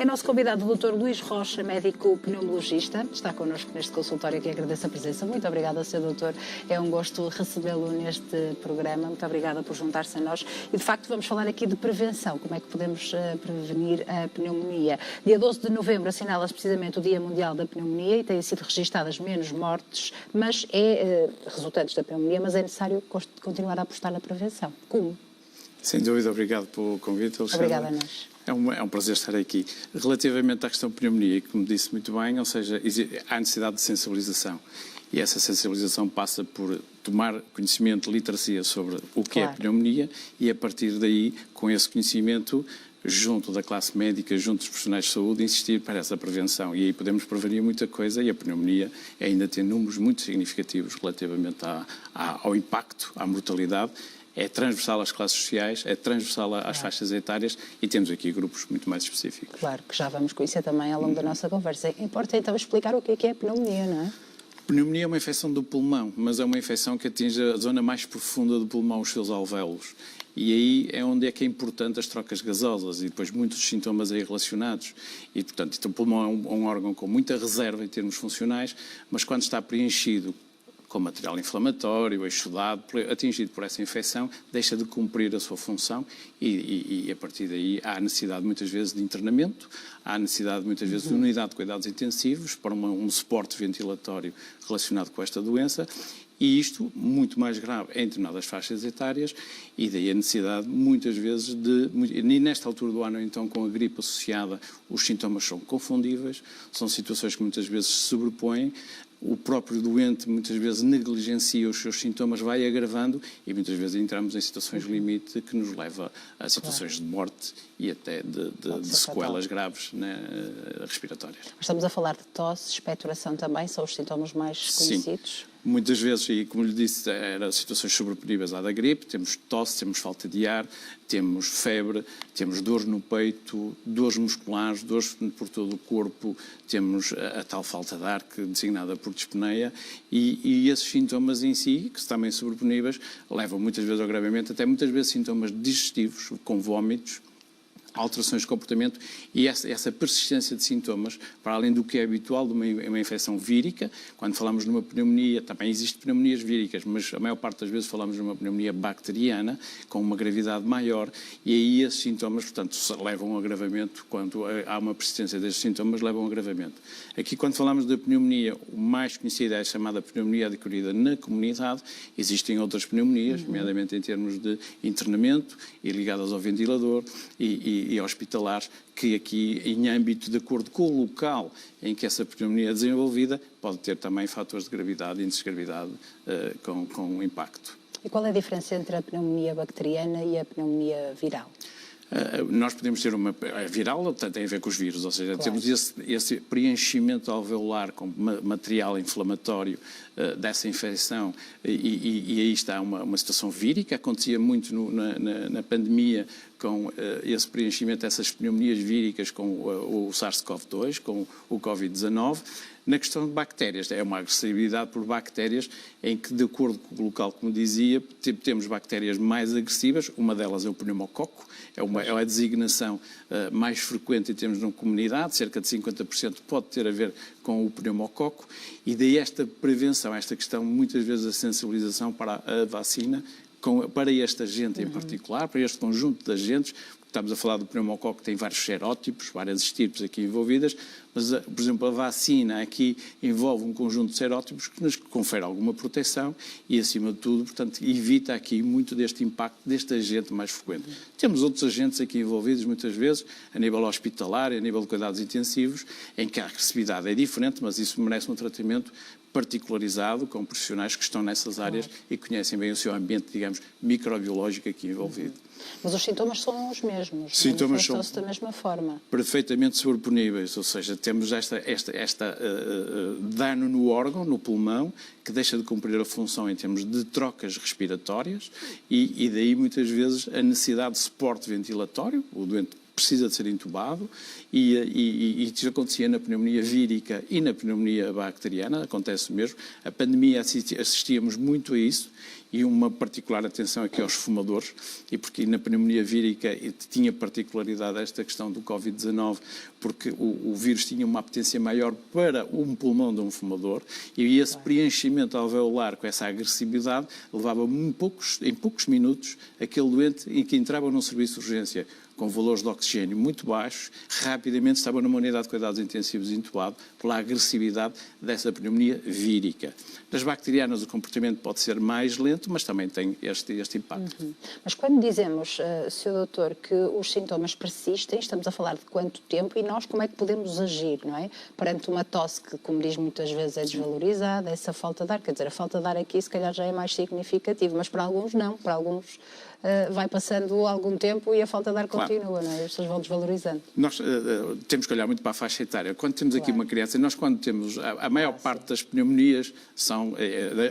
É nosso convidado o Dr. Luís Rocha, médico pneumologista, está connosco neste consultório, que agradeço a presença. Muito obrigada, Sr. Doutor. É um gosto recebê-lo neste programa. Muito obrigada por juntar-se a nós. E, de facto, vamos falar aqui de prevenção. Como é que podemos prevenir a pneumonia? Dia 12 de novembro assinala-se precisamente o Dia Mundial da Pneumonia e têm sido registadas menos mortes, mas resultantes da pneumonia, mas é necessário continuar a apostar na prevenção. Como? Sem dúvida, obrigado pelo convite, Alexandre. Obrigada a nós. É um prazer estar aqui. Relativamente à questão de pneumonia, como disse muito bem, ou seja, há necessidade de sensibilização. E essa sensibilização passa por tomar conhecimento, literacia sobre o que é pneumonia e, a partir daí, com esse conhecimento, junto da classe médica, junto dos profissionais de saúde, insistir para essa prevenção. E aí podemos prevenir muita coisa e a pneumonia ainda tem números muito significativos relativamente ao impacto, à mortalidade. É transversal às classes sociais, é transversal às faixas etárias e temos aqui grupos muito mais específicos. Claro, que já vamos conhecer também ao longo da nossa conversa. Importa então explicar o que é a pneumonia, não é? Pneumonia é uma infecção do pulmão, mas é uma infecção que atinge a zona mais profunda do pulmão, os seus alvéolos. E aí é onde é que é importante as trocas gasosas e depois muitos sintomas aí relacionados. E, portanto, então, o pulmão é um órgão com muita reserva em termos funcionais, mas quando está preenchido com material inflamatório, exudado, atingido por essa infecção, deixa de cumprir a sua função e a partir daí há necessidade muitas vezes de internamento, há necessidade muitas vezes de unidade de cuidados intensivos para um suporte ventilatório relacionado com esta doença. E isto, muito mais grave em determinadas faixas etárias, e daí a necessidade, muitas vezes, e nesta altura do ano, então, com a gripe associada, os sintomas são confundíveis, são situações que muitas vezes se sobrepõem, o próprio doente muitas vezes negligencia os seus sintomas, vai agravando e muitas vezes entramos em situações limite que nos leva a situações de morte e até de sequelas graves, né, respiratórias. Estamos a falar de tosse, expectoração também, são os sintomas mais conhecidos? Sim. Muitas vezes, e como lhe disse, eram situações sobreponíveis à da gripe, temos tosse, temos falta de ar, temos febre, temos dores no peito, dores musculares, dores por todo o corpo, temos a tal falta de ar, designada por dispneia, e esses sintomas em si, que também sobreponíveis, levam muitas vezes ao agravamento, até muitas vezes sintomas digestivos, com vômitos, alterações de comportamento e essa persistência de sintomas, para além do que é habitual de uma infecção vírica. Quando falamos numa pneumonia, também existem pneumonias víricas, mas a maior parte das vezes falamos numa pneumonia bacteriana, com uma gravidade maior, e aí esses sintomas, portanto, levam a um agravamento. Quando há uma persistência destes sintomas, levam a um agravamento. Aqui, quando falamos da pneumonia, o mais conhecido é a chamada pneumonia adquirida na comunidade. Existem outras pneumonias, nomeadamente em termos de internamento e ligadas ao ventilador e hospitalares, que aqui, em âmbito de acordo com o local em que essa pneumonia é desenvolvida, pode ter também fatores de gravidade e índices de gravidade com impacto. E qual é a diferença entre a pneumonia bacteriana e a pneumonia viral? Nós podemos ter uma viral, tem a ver com os vírus, ou seja, temos esse preenchimento alveolar com material inflamatório dessa infecção e aí está uma situação vírica. Acontecia muito na pandemia com esse preenchimento dessas pneumonias víricas com o SARS-CoV-2, com o Covid-19. Na questão de bactérias, é uma agressividade por bactérias em que, de acordo com o local, como dizia, temos bactérias mais agressivas. Uma delas é o pneumococo, é a designação mais frequente em termos de uma comunidade, cerca de 50% pode ter a ver com o pneumococo, e daí esta prevenção, esta questão, muitas vezes a sensibilização para a vacina, para este agente em particular, para este conjunto de agentes. Estamos a falar do pneumococo, que tem vários serótipos, várias estirpes aqui envolvidas, mas, por exemplo, a vacina aqui envolve um conjunto de serótipos que nos confere alguma proteção e, acima de tudo, portanto, evita aqui muito deste impacto deste agente mais frequente. Temos outros agentes aqui envolvidos, muitas vezes, a nível hospitalar, a nível de cuidados intensivos, em que a agressividade é diferente, mas isso merece um tratamento particularizado, com profissionais que estão nessas áreas e conhecem bem o seu ambiente, digamos, microbiológico aqui envolvido. Mas os sintomas são os mesmos, os sintomas são da mesma forma. Perfeitamente sobreponíveis, ou seja, temos esta dano no órgão, no pulmão, que deixa de cumprir a função em termos de trocas respiratórias e daí muitas vezes a necessidade de suporte ventilatório. O doente precisa de ser intubado e isso acontecia na pneumonia vírica e na pneumonia bacteriana, acontece o mesmo. A pandemia assistíamos muito a isso e uma particular atenção aqui aos fumadores, e porque na pneumonia vírica tinha particularidade esta questão do Covid-19, porque o vírus tinha uma apetência maior para um pulmão de um fumador e esse preenchimento alveolar com essa agressividade levava em poucos minutos aquele doente em que entrava num serviço de urgência com valores de oxigênio muito baixos, rapidamente estava numa unidade de cuidados intensivos intubado pela agressividade dessa pneumonia vírica. Nas bacterianas o comportamento pode ser mais lento, mas também tem este impacto. Mas quando dizemos, Sr. Doutor, que os sintomas persistem, estamos a falar de quanto tempo e nós como é que podemos agir, não é? Perante uma tosse que, como diz muitas vezes, é desvalorizada, essa falta de ar, quer dizer, a falta de ar aqui se calhar já é mais significativa, mas para alguns não, para alguns vai passando algum tempo e a falta de ar continua, não é? As pessoas vão desvalorizando. Nós temos que olhar muito para a faixa etária. Quando temos aqui uma criança, nós quando temos a maior parte das pneumonias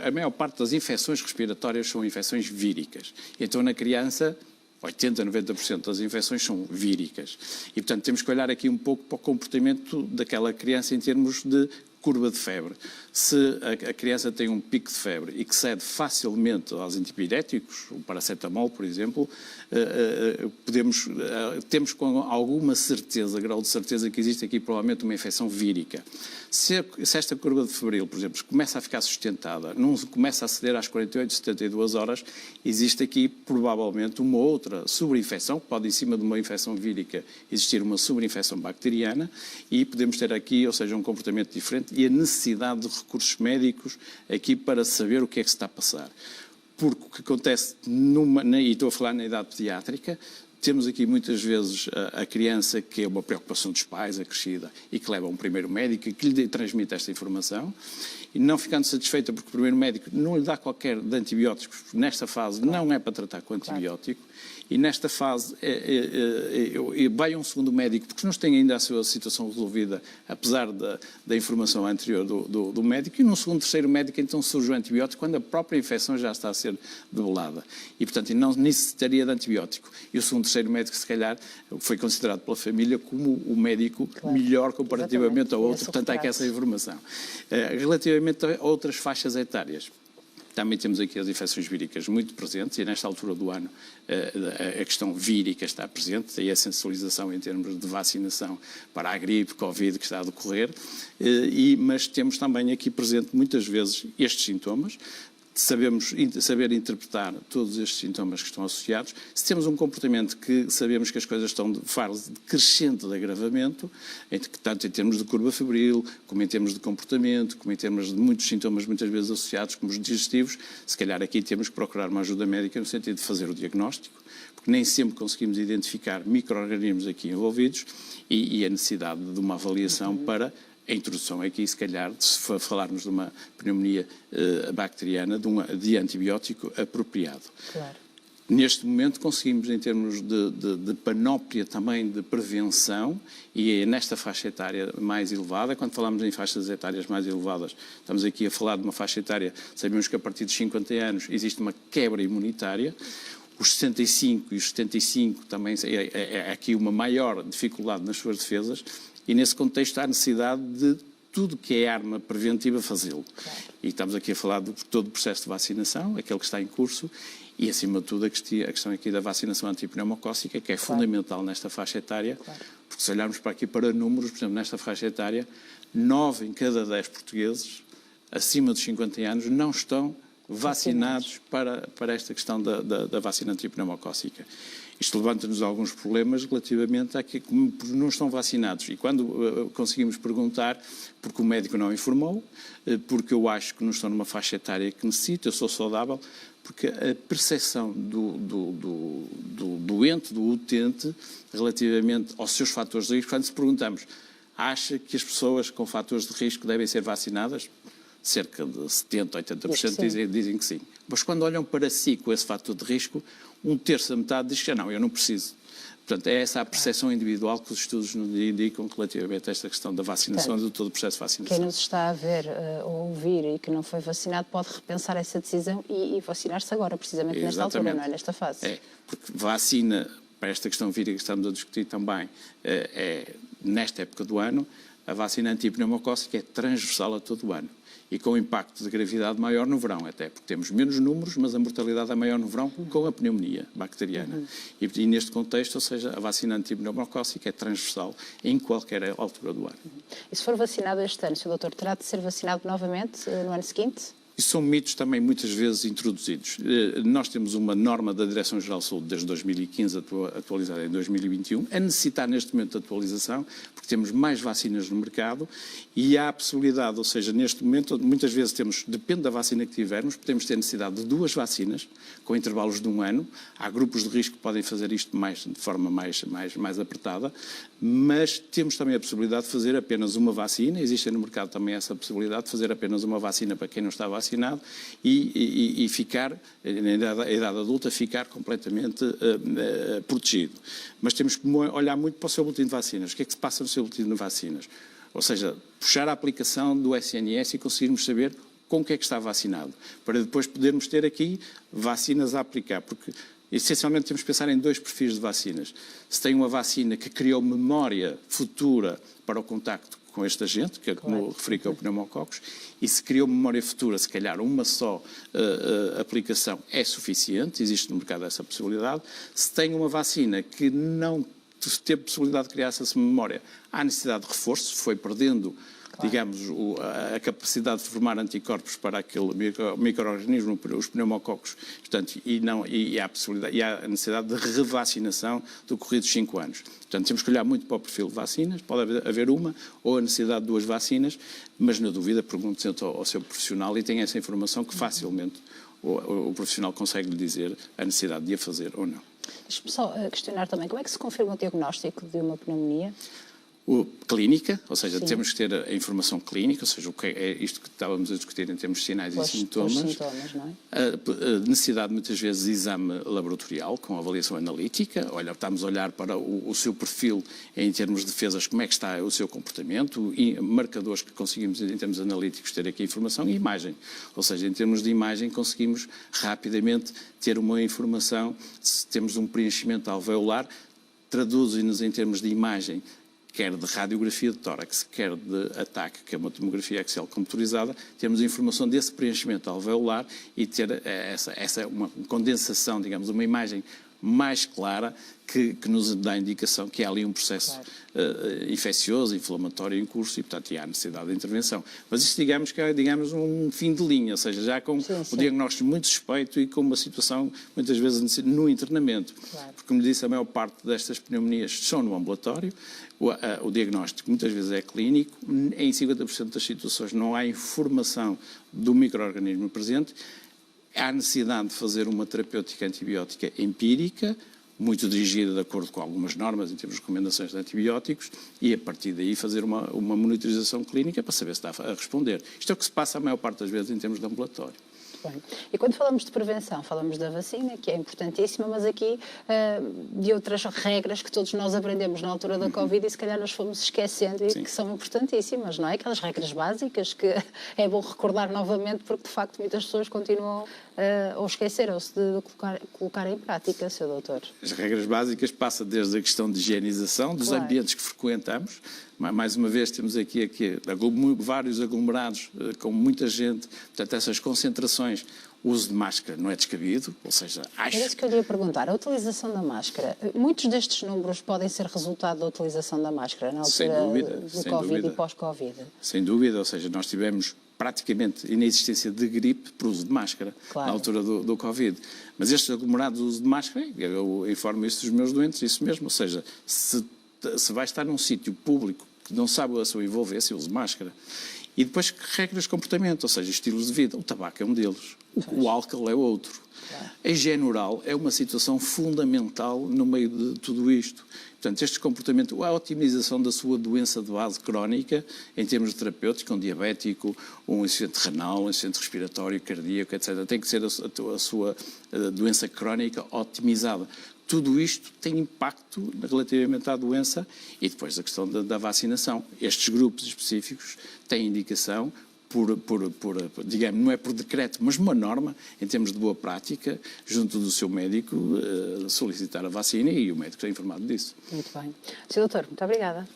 a maior parte das infecções respiratórias são infecções víricas. Então na criança 80%, 90% das infecções são víricas. E, portanto, temos que olhar aqui um pouco para o comportamento daquela criança em termos de curva de febre. Se a criança tem um pico de febre e que cede facilmente aos antipiréticos, o paracetamol, por exemplo, temos com alguma certeza, grau de certeza, que existe aqui provavelmente uma infecção vírica. Se esta curva de febril, por exemplo, começa a ficar sustentada, não começa a ceder às 48, 72 horas, existe aqui provavelmente uma outra sobreinfecção, pode em cima de uma infecção vírica existir uma sobreinfecção bacteriana e podemos ter aqui, ou seja, um comportamento diferente e a necessidade de recursos médicos aqui para saber o que é que se está a passar. Porque o que acontece, e estou a falar na idade pediátrica, temos aqui muitas vezes a criança que é uma preocupação dos pais, acrescida, e que leva a um primeiro médico e que lhe transmite esta informação, e não ficando satisfeita porque o primeiro médico não lhe dá qualquer de antibióticos, porque nesta fase não é para tratar com antibiótico, e nesta fase vai um segundo médico, porque não tem ainda a sua situação resolvida, apesar da informação anterior do médico, e num segundo, terceiro médico, então surge o antibiótico, quando a própria infecção já está a ser debelada. E, portanto, não necessitaria de antibiótico. E o segundo, terceiro médico, se calhar, foi considerado pela família como o médico melhor comparativamente ao outro, portanto, há aqui essa informação. Relativamente a outras faixas etárias, também temos aqui as infecções víricas muito presentes e nesta altura do ano a questão vírica está presente, daí a sensibilização em termos de vacinação para a gripe, Covid que está a decorrer, mas temos também aqui presente muitas vezes estes sintomas. Saber interpretar todos estes sintomas que estão associados. Se temos um comportamento que sabemos que as coisas estão de fase crescente de agravamento, tanto em termos de curva febril, como em termos de comportamento, como em termos de muitos sintomas muitas vezes associados, como os digestivos, se calhar aqui temos que procurar uma ajuda médica no sentido de fazer o diagnóstico, porque nem sempre conseguimos identificar micro-organismos aqui envolvidos e a necessidade de uma avaliação para a introdução aqui, se calhar, se falarmos de uma pneumonia bacteriana, de antibiótico apropriado. Claro. Neste momento conseguimos, em termos de panóplia também de prevenção, e é nesta faixa etária mais elevada, quando falamos em faixas etárias mais elevadas, estamos aqui a falar de uma faixa etária, sabemos que a partir dos 50 anos existe uma quebra imunitária, os 65 e os 75 também é aqui uma maior dificuldade nas suas defesas, e nesse contexto há necessidade de tudo que é arma preventiva fazê-lo. Claro. E estamos aqui a falar de todo o processo de vacinação, aquele que está em curso, e acima de tudo a questão aqui da vacinação antipneumocócica, que é fundamental nesta faixa etária, porque se olharmos para aqui para números, por exemplo, nesta faixa etária, 9 em cada 10 portugueses acima dos 50 anos não estão vacinados para esta questão da vacina antipneumocócica. Isto levanta-nos alguns problemas relativamente a que não estão vacinados. E quando conseguimos perguntar, porque o médico não informou, porque eu acho que não estou numa faixa etária que necessito, eu sou saudável, porque a percepção do doente, do utente, relativamente aos seus fatores de risco, quando se perguntamos, acha que as pessoas com fatores de risco devem ser vacinadas? Cerca de 70%, 80% dizem que sim. Mas quando olham para si com esse fator de risco, um terço a metade diz que não, eu não preciso. Portanto, é essa a percepção individual que os estudos nos indicam relativamente a esta questão da vacinação e de todo o processo de vacinação. Quem nos está a ver ou ouvir e que não foi vacinado pode repensar essa decisão e vacinar-se agora, precisamente nesta altura, não é? Nesta fase. É, porque vacina para esta questão vírica que estamos a discutir também, nesta época do ano, a vacina antipneumocócica é transversal a todo o ano e com impacto de gravidade maior no verão, até porque temos menos números, mas a mortalidade é maior no verão com a pneumonia bacteriana. E neste contexto, ou seja, a vacina antipneumocócica é transversal em qualquer altura do ano. E se for vacinado este ano, Sr. Doutor, terá de ser vacinado novamente no ano seguinte? Isso são mitos também muitas vezes introduzidos. Nós temos uma norma da Direção-Geral de Saúde desde 2015, atualizada em 2021, a necessitar neste momento de atualização, porque temos mais vacinas no mercado e há a possibilidade, ou seja, neste momento, muitas vezes depende da vacina que tivermos, podemos ter necessidade de 2 vacinas, com intervalos de 1 ano. Há grupos de risco que podem fazer isto de forma mais apertada, mas temos também a possibilidade de fazer apenas uma vacina. Existe no mercado também essa possibilidade de fazer apenas uma vacina para quem não está vacinado e ficar, na idade adulta, ficar completamente protegido. Mas temos que olhar muito para o seu boletim de vacinas. O que é que se passa no seu boletim de vacinas? Ou seja, puxar a aplicação do SNS e conseguirmos saber com o que é que está vacinado, para depois podermos ter aqui vacinas a aplicar, porque essencialmente temos que pensar em 2 perfis de vacinas. Se tem uma vacina que criou memória futura para o contacto com este agente, que é como referi que é o pneumococos, e se criou memória futura, se calhar uma só aplicação é suficiente, existe no mercado essa possibilidade. Se tem uma vacina que não teve possibilidade de criar essa memória, há necessidade de reforço, foi perdendo, digamos, a capacidade de formar anticorpos para aquele micro-organismo, os pneumococos, portanto, e há a necessidade de revacinação decorridos 5 anos. Portanto, temos que olhar muito para o perfil de vacinas, pode haver uma ou a necessidade de 2 vacinas, mas na dúvida pergunte ao seu profissional e tenha essa informação que facilmente o profissional consegue lhe dizer a necessidade de a fazer ou não. Deixe-me só questionar também, como é que se confirma o diagnóstico de uma pneumonia? Clínica, ou seja, Sim. temos que ter a informação clínica, ou seja, o que é isto que estávamos a discutir em termos de sinais e sintomas. Não é? A necessidade, muitas vezes, de exame laboratorial, com avaliação analítica. Olha, estamos a olhar para o seu perfil em termos de defesas, como é que está o seu comportamento, e marcadores que conseguimos, em termos analíticos, ter aqui informação e imagem. Ou seja, em termos de imagem, conseguimos rapidamente ter uma informação, se temos um preenchimento alveolar, traduz-nos em termos de imagem, quer de radiografia de tórax, quer de ataque, que é uma tomografia axial computadorizada, temos a informação desse preenchimento alveolar e ter uma condensação, digamos, uma imagem mais clara que nos dá a indicação que há ali um processo infeccioso, inflamatório em curso e, portanto, há necessidade de intervenção. Mas isso, digamos, que é um fim de linha, ou seja, já com o diagnóstico muito suspeito e com uma situação, muitas vezes, no internamento. Claro. Porque, como disse, a maior parte destas pneumonias são no ambulatório, o diagnóstico muitas vezes é clínico, em 50% das situações não há informação do micro-organismo presente. Há necessidade de fazer uma terapêutica antibiótica empírica, muito dirigida de acordo com algumas normas em termos de recomendações de antibióticos, e a partir daí fazer uma monitorização clínica para saber se está a responder. Isto é o que se passa a maior parte das vezes em termos de ambulatório. Bem. E quando falamos de prevenção, falamos da vacina, que é importantíssima, mas aqui de outras regras que todos nós aprendemos na altura da Covid e se calhar nos fomos esquecendo e que são importantíssimas, não é? Aquelas regras básicas que é bom recordar novamente porque, de facto, muitas pessoas continuam ou esqueceram-se de colocar em prática, Sr. Doutor. As regras básicas passam desde a questão de higienização dos ambientes que frequentamos. Mais uma vez, temos aqui vários aglomerados com muita gente, portanto, essas concentrações, o uso de máscara não é descabido, ou seja, acho... É isso que eu ia perguntar, a utilização da máscara, muitos destes números podem ser resultado da utilização da máscara na altura do Covid e pós-Covid? Sem dúvida, ou seja, nós tivemos praticamente inexistência de gripe por uso de máscara na altura do Covid. Mas estes aglomerados de uso de máscara, eu informo isso dos meus doentes, isso mesmo, ou seja, se vai estar num sítio público que não sabe a sua envolvência, use máscara. E depois regras de comportamento, ou seja, estilos de vida. O tabaco é um deles, o álcool é outro. Claro. A higiene oral é uma situação fundamental no meio de tudo isto. Portanto, este comportamento, a otimização da sua doença de base crónica, em termos de terapêuticos, um diabético, um insuficiente renal, um insuficiente respiratório, cardíaco, etc. Tem que ser a sua doença crónica otimizada. Tudo isto tem impacto relativamente à doença e depois a questão da vacinação. Estes grupos específicos têm indicação digamos, não é por decreto, mas uma norma, em termos de boa prática, junto do seu médico, solicitar a vacina e o médico está informado disso. Muito bem. Sr. Doutor, muito obrigada.